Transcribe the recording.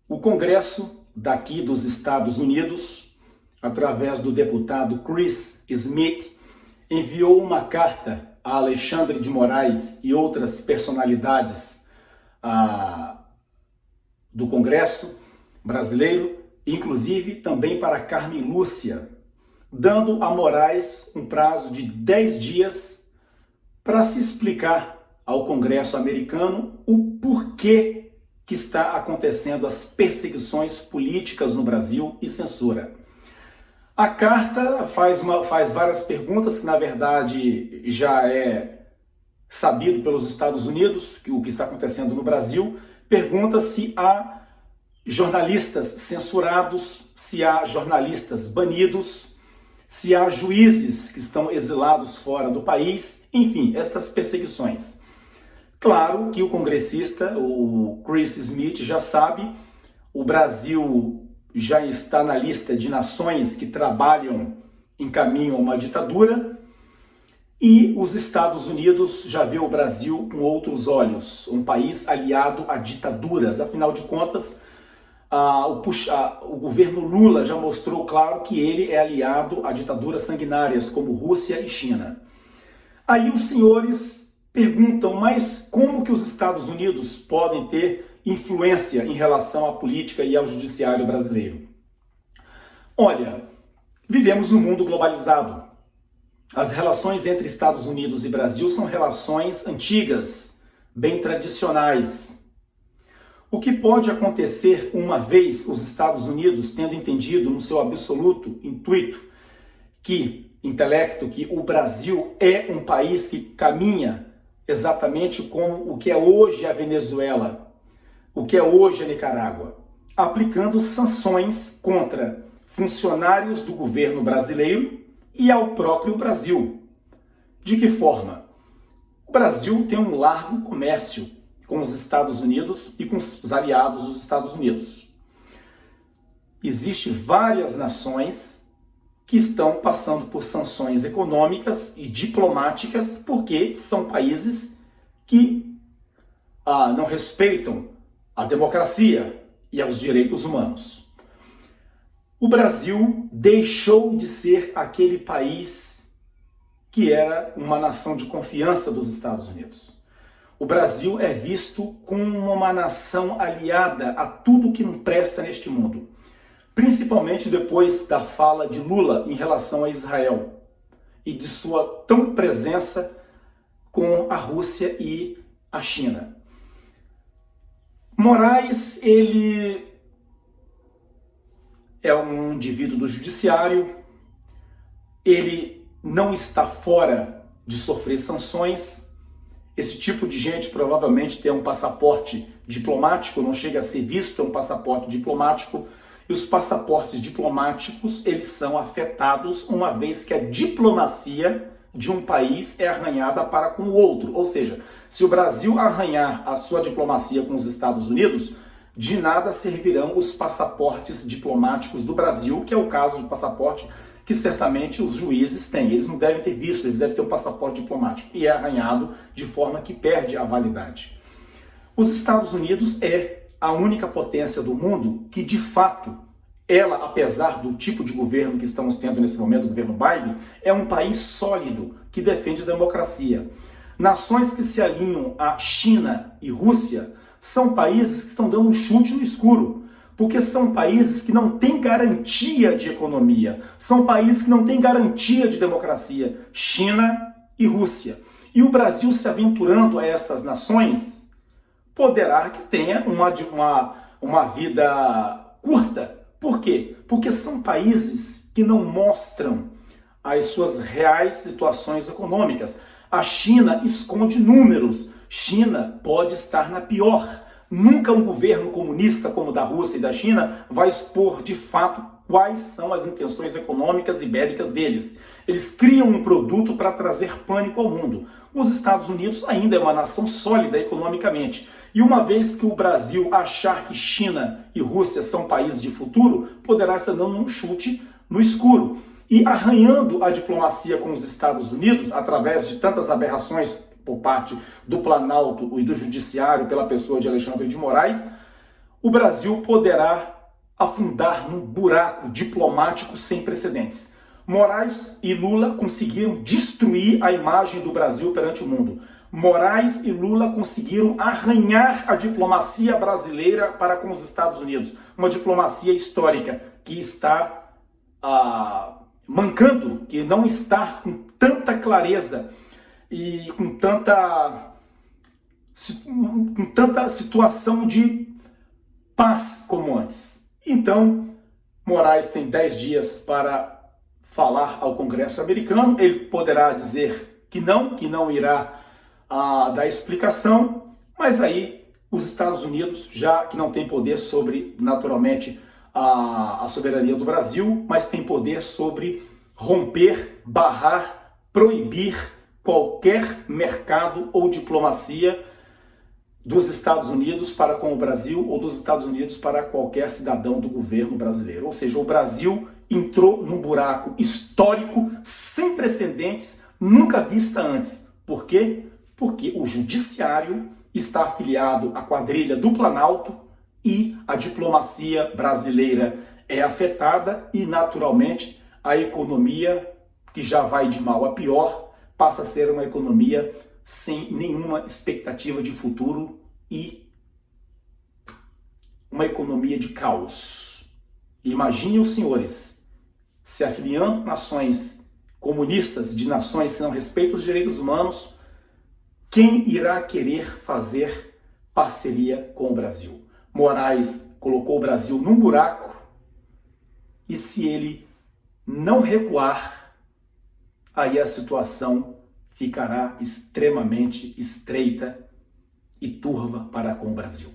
O Congresso daqui dos Estados Unidos, através do deputado Chris Smith, enviou uma carta a Alexandre de Moraes e outras personalidades do Congresso brasileiro, inclusive também para Carmen Lúcia, dando a Moraes um prazo de 10 dias para se explicar ao Congresso americano o porquê que está acontecendo as perseguições políticas no Brasil e censura. A carta faz várias perguntas que, na verdade, já é sabido pelos Estados Unidos, que o que está acontecendo no Brasil. Pergunta se há jornalistas censurados, se há jornalistas banidos, se há juízes que estão exilados fora do país, enfim, estas perseguições. Claro que o congressista, o Chris Smith, já sabe, o Brasil já está na lista de nações que trabalham em caminho a uma ditadura, e os Estados Unidos já vê o Brasil com outros olhos, um país aliado a ditaduras. Afinal de contas, o governo Lula já mostrou claro que ele é aliado a ditaduras sanguinárias como Rússia e China. Aí os senhores perguntam, mas como que os Estados Unidos podem ter influência em relação à política e ao judiciário brasileiro? Olha, vivemos num mundo globalizado. As relações entre Estados Unidos e Brasil são relações antigas, bem tradicionais. O que pode acontecer uma vez os Estados Unidos tendo entendido no seu absoluto intelecto que o Brasil é um país que caminha exatamente como o que é hoje a Venezuela, o que é hoje a Nicarágua, aplicando sanções contra funcionários do governo brasileiro e ao próprio Brasil. De que forma? O Brasil tem um largo comércio com os Estados Unidos e com os aliados dos Estados Unidos. Existem várias nações que estão passando por sanções econômicas e diplomáticas porque são países que não respeitam a democracia e aos direitos humanos. O Brasil deixou de ser aquele país que era uma nação de confiança dos Estados Unidos. O Brasil é visto como uma nação aliada a tudo que não presta neste mundo, principalmente depois da fala de Lula em relação a Israel e de sua tão presença com a Rússia e a China. Moraes, ele é um indivíduo do judiciário, ele não está fora de sofrer sanções. Esse tipo de gente provavelmente tem um passaporte diplomático, não chega a ser visto, é um passaporte diplomático, e os passaportes diplomáticos, eles são afetados uma vez que a diplomacia de um país é arranhada para com o outro. Ou seja, se o Brasil arranhar a sua diplomacia com os Estados Unidos, de nada servirão os passaportes diplomáticos do Brasil, que é o caso de passaporte que certamente os juízes têm. Eles não devem ter visto, eles devem ter um passaporte diplomático. E é arranhado de forma que perde a validade. Os Estados Unidos é a única potência do mundo que, de fato, ela, apesar do tipo de governo que estamos tendo nesse momento, o governo Biden, é um país sólido que defende a democracia. Nações que se alinham a China e Rússia são países que estão dando um chute no escuro, porque são países que não têm garantia de economia, são países que não têm garantia de democracia, China e Rússia. E o Brasil se aventurando a estas nações poderá que tenha uma vida curta. Por quê? Porque são países que não mostram as suas reais situações econômicas. A China esconde números. China pode estar na pior. Nunca um governo comunista como o da Rússia e da China vai expor de fato quais são as intenções econômicas e bélicas deles. Eles criam um produto para trazer pânico ao mundo. Os Estados Unidos ainda é uma nação sólida economicamente. E uma vez que o Brasil achar que China e Rússia são países de futuro, poderá estar dando um chute no escuro. E arranhando a diplomacia com os Estados Unidos, através de tantas aberrações por parte do Planalto e do Judiciário, pela pessoa de Alexandre de Moraes, o Brasil poderá afundar num buraco diplomático sem precedentes. Moraes e Lula conseguiram destruir a imagem do Brasil perante o mundo. Moraes e Lula conseguiram arranhar a diplomacia brasileira para com os Estados Unidos. Uma diplomacia histórica que está mancando, que não está com tanta clareza e com tanta situação de paz como antes. Então, Moraes tem 10 dias para falar ao Congresso americano. Ele poderá dizer que não irá dar explicação, mas aí os Estados Unidos, já que não tem poder sobre, naturalmente, a soberania do Brasil, mas tem poder sobre romper, barrar, proibir qualquer mercado ou diplomacia dos Estados Unidos para com o Brasil ou dos Estados Unidos para qualquer cidadão do governo brasileiro. Ou seja, o Brasil entrou num buraco histórico sem precedentes, nunca vista antes. Por quê? Porque o judiciário está afiliado à quadrilha do Planalto e a diplomacia brasileira é afetada e, naturalmente, a economia, que já vai de mal a pior, passa a ser uma economia sem nenhuma expectativa de futuro e uma economia de caos. Imaginem os senhores se afiliando nações comunistas, de nações que não respeitam os direitos humanos, quem irá querer fazer parceria com o Brasil? Moraes colocou o Brasil num buraco e se ele não recuar, aí a situação ficará extremamente estreita e turva para com o Brasil.